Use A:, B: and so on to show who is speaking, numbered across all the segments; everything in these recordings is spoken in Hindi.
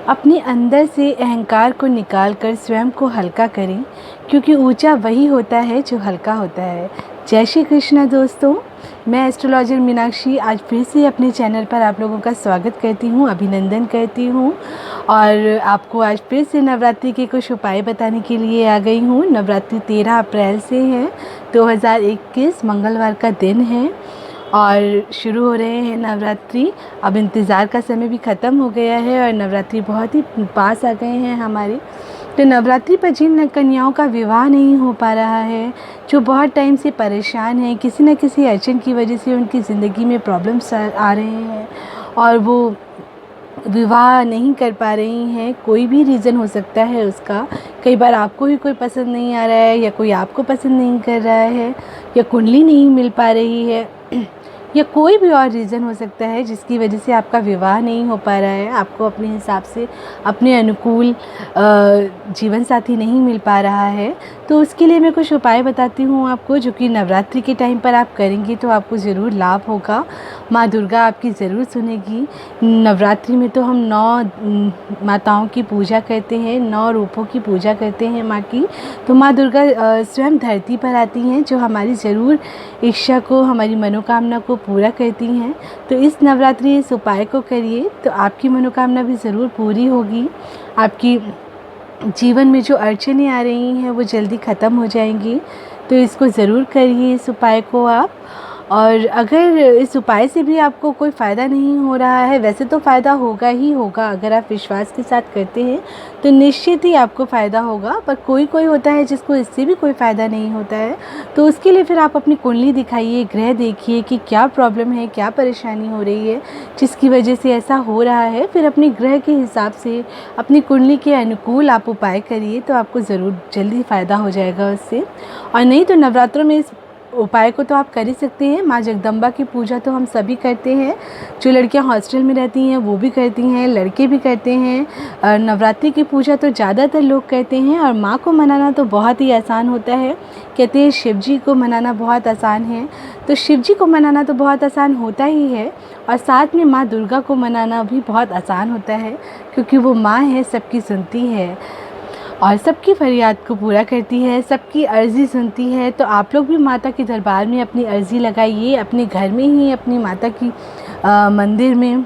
A: अपने अंदर से अहंकार को निकाल कर स्वयं को हल्का करें, क्योंकि ऊंचा वही होता है जो हल्का होता है। जय श्री कृष्णा दोस्तों, मैं एस्ट्रोलॉजर मीनाक्षी आज फिर से अपने चैनल पर आप लोगों का स्वागत करती हूँ, अभिनंदन करती हूँ। और आपको आज फिर से नवरात्रि के कुछ उपाय बताने के लिए आ गई हूँ। नवरात्रि 13 अप्रैल से है, 2021 मंगलवार का दिन है और शुरू हो रहे हैं नवरात्रि। अब इंतज़ार का समय भी ख़त्म हो गया है और नवरात्रि बहुत ही पास आ गए हैं हमारे। तो नवरात्रि पर जिन कन्याओं का विवाह नहीं हो पा रहा है, जो बहुत टाइम से परेशान हैं, किसी न किसी अड़चन की वजह से उनकी ज़िंदगी में प्रॉब्लम्स आ रहे हैं और वो विवाह नहीं कर पा रही हैं, कोई भी रीज़न हो सकता है उसका। कई बार आपको ही कोई पसंद नहीं आ रहा है या कोई आपको पसंद नहीं कर रहा है या कुंडली नहीं मिल पा रही है या कोई भी और रीज़न हो सकता है जिसकी वजह से आपका विवाह नहीं हो पा रहा है, आपको अपने हिसाब से अपने अनुकूल जीवन साथी नहीं मिल पा रहा है। तो उसके लिए मैं कुछ उपाय बताती हूँ आपको, जो कि नवरात्रि के टाइम पर आप करेंगे तो आपको ज़रूर लाभ होगा। माँ दुर्गा आपकी ज़रूर सुनेगी। नवरात्रि में तो हम 9 माताओं की पूजा करते हैं, 9 रूपों की पूजा करते हैं माँ की। तो माँ दुर्गा स्वयं धरती पर आती हैं, जो हमारी ज़रूर इच्छा को, हमारी मनोकामना को पूरा करती हैं। तो इस नवरात्रि इस उपाय को करिए तो आपकी मनोकामना भी ज़रूर पूरी होगी। आपकी जीवन में जो अड़चनें आ रही हैं वो जल्दी ख़त्म हो जाएंगी। तो इसको ज़रूर करिए, इस उपाय को आप। और अगर इस उपाय से भी आपको कोई फ़ायदा नहीं हो रहा है, वैसे तो फ़ायदा होगा ही होगा, अगर आप विश्वास के साथ करते हैं तो निश्चित ही आपको फ़ायदा होगा। पर कोई कोई होता है जिसको इससे भी कोई फ़ायदा नहीं होता है, तो उसके लिए फिर आप अपनी कुंडली दिखाइए, ग्रह देखिए कि क्या प्रॉब्लम है, क्या परेशानी हो रही है जिसकी वजह से ऐसा हो रहा है। फिर अपने ग्रह के हिसाब से, अपनी कुंडली के अनुकूल आप उपाय करिए तो आपको ज़रूर जल्दी फ़ायदा हो जाएगा उससे। और नहीं तो नवरात्रों में इस उपाय को तो आप कर ही सकते हैं। माँ जगदम्बा की पूजा तो हम सभी करते हैं, जो लड़कियां हॉस्टल में रहती हैं वो भी करती हैं, लड़के भी करते हैं। नवरात्रि की पूजा तो ज़्यादातर लोग करते हैं। और माँ को मनाना तो बहुत ही आसान होता है। कहते हैं शिव जी को मनाना बहुत आसान है, तो शिव जी को मनाना तो बहुत आसान होता ही है। और साथ में माँ दुर्गा को मनाना भी बहुत आसान होता है, क्योंकि वो माँ है, सबकी सुनती है और सबकी फरियाद को पूरा करती है, सबकी अर्ज़ी सुनती है। तो आप लोग भी माता के दरबार में अपनी अर्ज़ी लगाइए, अपने घर में ही, अपनी माता की मंदिर में,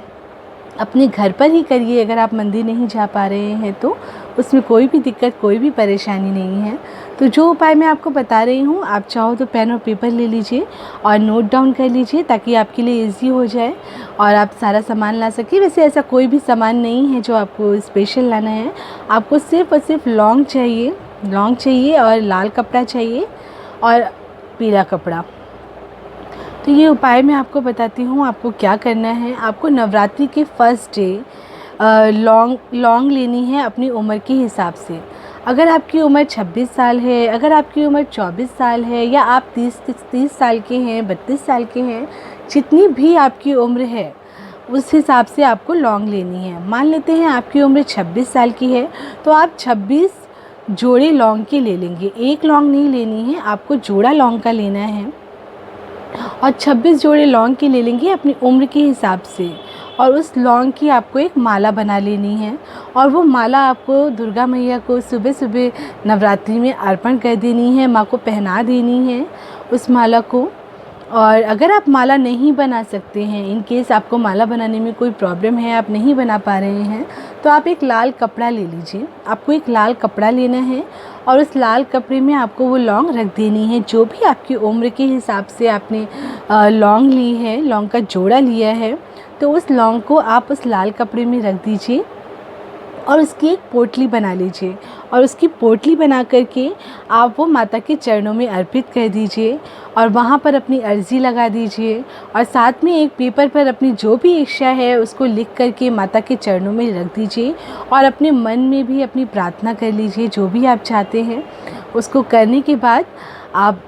A: अपने घर पर ही करिए। अगर आप मंदिर नहीं जा पा रहे हैं तो उसमें कोई भी दिक्कत, कोई भी परेशानी नहीं है। तो जो उपाय मैं आपको बता रही हूँ, आप चाहो तो पेन और पेपर ले लीजिए और नोट डाउन कर लीजिए, ताकि आपके लिए इजी हो जाए और आप सारा सामान ला सकें। वैसे ऐसा कोई भी सामान नहीं है जो आपको स्पेशल लाना है, आपको सिर्फ़ और सिर्फ लौंग चाहिए और लाल कपड़ा चाहिए और पीला कपड़ा। तो ये उपाय मैं आपको बताती हूँ आपको क्या करना है। आपको नवरात्रि के फर्स्ट डे लौंग लेनी है अपनी उम्र के हिसाब से। अगर आपकी उम्र 26 साल है, अगर आपकी उम्र 24 साल है, या आप 30 साल के हैं, 32 साल के हैं, जितनी भी आपकी उम्र है उस हिसाब से आपको लौंग लेनी है। मान लेते हैं आपकी उम्र 26 साल की है, तो आप 26 जोड़े लौंग के ले लेंगे। एक लौंग नहीं लेनी है, आपको जोड़ा लौंग का लेना है और 26 जोड़े लौंग के ले लेंगे अपनी उम्र के हिसाब से। और उस लौंग की आपको एक माला बना लेनी है और वो माला आपको दुर्गा मैया को सुबह सुबह नवरात्रि में अर्पण कर देनी है, माँ को पहना देनी है उस माला को। और अगर आप माला नहीं बना सकते हैं, इन केस आपको माला बनाने में कोई प्रॉब्लम है, आप नहीं बना पा रहे हैं, तो आप एक लाल कपड़ा ले लीजिए। आपको एक लाल कपड़ा लेना है और उस लाल कपड़े में आपको वो लौंग रख देनी है। जो भी आपकी उम्र के हिसाब से आपने लौंग ली है, लौंग का जोड़ा लिया है, तो उस लौंग को आप उस लाल कपड़े में रख दीजिए और उसकी एक पोटली बना लीजिए। और उसकी पोटली बना करके आप वो माता के चरणों में अर्पित कर दीजिए और वहाँ पर अपनी अर्ज़ी लगा दीजिए। और साथ में एक पेपर पर अपनी जो भी इच्छा है उसको लिख करके माता के चरणों में रख दीजिए और अपने मन में भी अपनी प्रार्थना कर लीजिए, जो भी आप चाहते हैं। उसको करने के बाद आप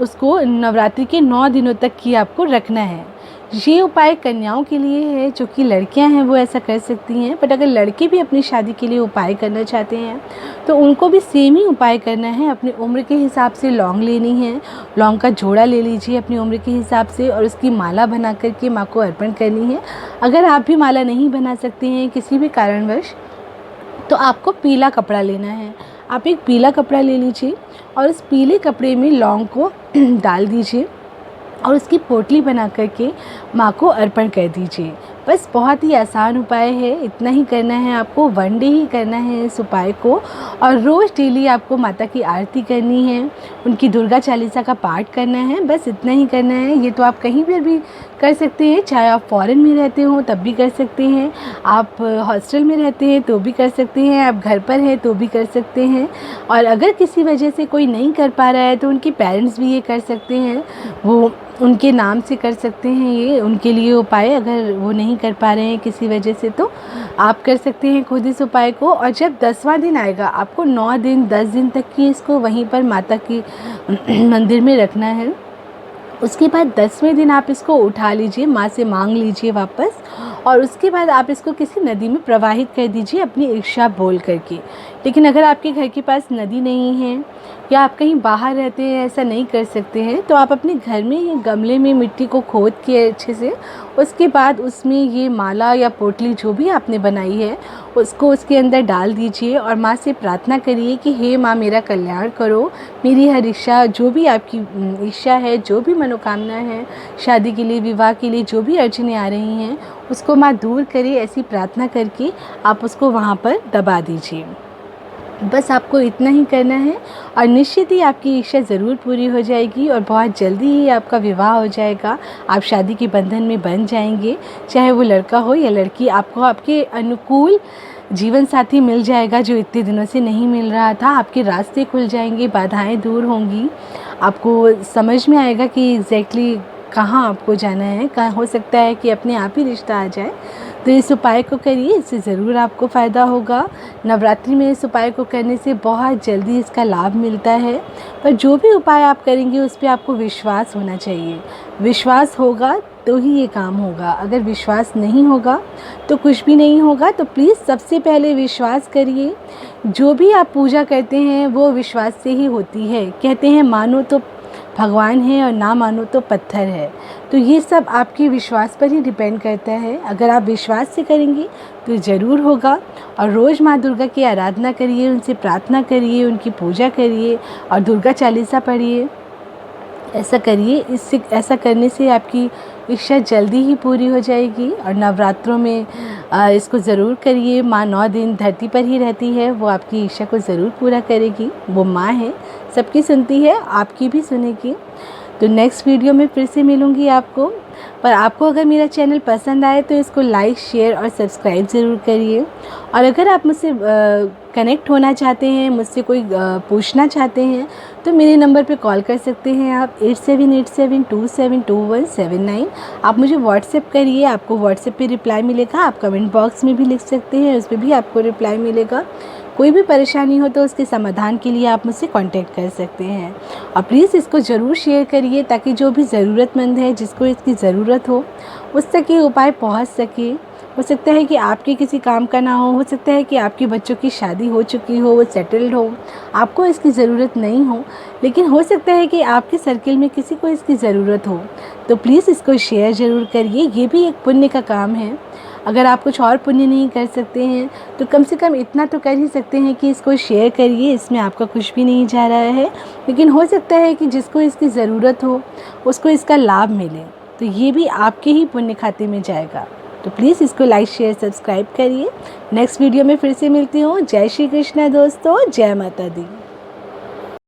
A: उसको नवरात्रि के 9 दिनों तक की आपको रखना है। ये उपाय कन्याओं के लिए है, जो कि लड़कियां हैं वो ऐसा कर सकती हैं। बट अगर लड़के भी अपनी शादी के लिए उपाय करना चाहते हैं तो उनको भी सेम ही उपाय करना है। अपनी उम्र के हिसाब से लौंग लेनी है, लौंग का जोड़ा ले लीजिए अपनी उम्र के हिसाब से और उसकी माला बना करके माँ को अर्पण करनी है। अगर आप भी माला नहीं बना सकते हैं किसी भी कारणवश, तो आपको पीला कपड़ा लेना है। आप एक पीला कपड़ा ले लीजिए और उस पीले कपड़े में लौंग को डाल दीजिए और उसकी पोटली बना करके माँ को अर्पण कर दीजिए। बस बहुत ही आसान उपाय है, इतना ही करना है आपको, 1 डे ही करना है इस उपाय को। और रोज़ डेली आपको माता की आरती करनी है, उनकी दुर्गा चालीसा का पाठ करना है, बस इतना ही करना है। ये तो आप कहीं पर भी कर सकते हैं, चाहे आप फ़ॉरेन में रहते हो तब भी कर सकते हैं, आप हॉस्टल में रहते हैं तो भी कर सकते हैं, आप घर पर हैं तो भी कर सकते हैं। और अगर किसी वजह से कोई नहीं कर पा रहा है तो उनके पेरेंट्स भी ये कर सकते हैं, वो उनके नाम से कर सकते हैं, ये उनके लिए उपाय। अगर वो नहीं कर पा रहे हैं किसी वजह से तो आप कर सकते हैं खुद इस उपाय को। और जब 10वां दिन आएगा आपको 9 दिन 10 दिन तक की इसको वहीं पर माता की मंदिर में रखना है। उसके बाद 10वें दिन आप इसको उठा लीजिए, माँ से मांग लीजिए वापस, और उसके बाद आप इसको किसी नदी में प्रवाहित कर दीजिए अपनी इच्छा बोल करके। लेकिन अगर आपके घर के पास नदी नहीं है या आप कहीं बाहर रहते हैं, ऐसा नहीं कर सकते हैं, तो आप अपने घर में ही गमले में मिट्टी को खोद के अच्छे से, उसके बाद उसमें ये माला या पोटली जो भी आपने बनाई है उसको उसके अंदर डाल दीजिए और माँ से प्रार्थना करिए कि हे माँ, मेरा कल्याण करो, मेरी हर इच्छा, जो भी आपकी इच्छा है, जो भी मनोकामना है, शादी के लिए, विवाह के लिए जो भी अड़चनें आ रही हैं उसको माँ दूर करे। ऐसी प्रार्थना करके आप उसको वहाँ पर दबा दीजिए। बस आपको इतना ही करना है और निश्चित ही आपकी इच्छा ज़रूर पूरी हो जाएगी और बहुत जल्दी ही आपका विवाह हो जाएगा। आप शादी के बंधन में बंध जाएंगे, चाहे वो लड़का हो या लड़की। आपको आपके अनुकूल जीवन साथी मिल जाएगा जो इतने दिनों से नहीं मिल रहा था। आपके रास्ते खुल जाएंगे, बाधाएं दूर होंगी, आपको समझ में आएगा कि एग्जैक्टली कहाँ आपको जाना है। कहाँ हो सकता है कि अपने आप ही रिश्ता आ जाए। तो इस उपाय को करिए, इससे ज़रूर आपको फ़ायदा होगा। नवरात्रि में इस उपाय को करने से बहुत जल्दी इसका लाभ मिलता है। पर जो भी उपाय आप करेंगे उस पर आपको विश्वास होना चाहिए। विश्वास होगा तो ही ये काम होगा, अगर विश्वास नहीं होगा तो कुछ भी नहीं होगा। तो प्लीज़ सबसे पहले विश्वास करिए। जो भी आप पूजा करते हैं वो विश्वास से ही होती है। कहते हैं मानो तो भगवान है और ना मानो तो पत्थर है। तो ये सब आपके विश्वास पर ही डिपेंड करता है। अगर आप विश्वास से करेंगे तो ज़रूर होगा। और रोज़ माँ दुर्गा की आराधना करिए, उनसे प्रार्थना करिए, उनकी पूजा करिए और दुर्गा चालीसा पढ़िए। ऐसा करिए, इससे ऐसा करने से आपकी इच्छा जल्दी ही पूरी हो जाएगी। और नवरात्रों में इसको ज़रूर करिए। माँ 9 दिन धरती पर ही रहती है, वो आपकी इच्छा को ज़रूर पूरा करेगी। वो माँ है, सबकी सुनती है, आपकी भी सुनेगी। तो नेक्स्ट वीडियो में फिर से मिलूँगी आपको। पर आपको अगर मेरा चैनल पसंद आए तो इसको लाइक, शेयर और सब्सक्राइब ज़रूर करिए। और अगर आप मुझसे कनेक्ट होना चाहते हैं, मुझसे कोई पूछना चाहते हैं तो मेरे नंबर पे कॉल कर सकते हैं आप 8787272179। आप मुझे व्हाट्सएप करिए, आपको व्हाट्सएप पे रिप्लाई मिलेगा। आप कमेंट बॉक्स में भी लिख सकते हैं, उस पर भी आपको रिप्लाई मिलेगा। कोई भी परेशानी हो तो उसके समाधान के लिए आप मुझसे कांटेक्ट कर सकते हैं। और प्लीज़ इसको ज़रूर शेयर करिए ताकि जो भी ज़रूरतमंद है, जिसको इसकी ज़रूरत हो, उस तक ये उपाय पहुंच सके। हो सकता है कि आपके किसी काम का ना हो सकता है कि आपके बच्चों की शादी हो चुकी हो, वो सेटल्ड हो, आपको इसकी ज़रूरत नहीं हो, लेकिन हो सकता है कि आपके सर्किल में किसी को इसकी ज़रूरत हो। तो प्लीज़ इसको शेयर ज़रूर करिए। ये भी एक पुण्य का काम है। अगर आप कुछ और पुण्य नहीं कर सकते हैं तो कम से कम इतना तो कर ही सकते हैं कि इसको शेयर करिए। इसमें आपका कुछ भी नहीं जा रहा है, लेकिन हो सकता है कि जिसको इसकी ज़रूरत हो उसको इसका लाभ मिले, तो ये भी आपके ही पुण्य खाते में जाएगा। तो प्लीज़ इसको लाइक, शेयर, सब्सक्राइब करिए। नेक्स्ट वीडियो में फिर से मिलती हूँ। जय श्री कृष्णा दोस्तों, जय माता दी।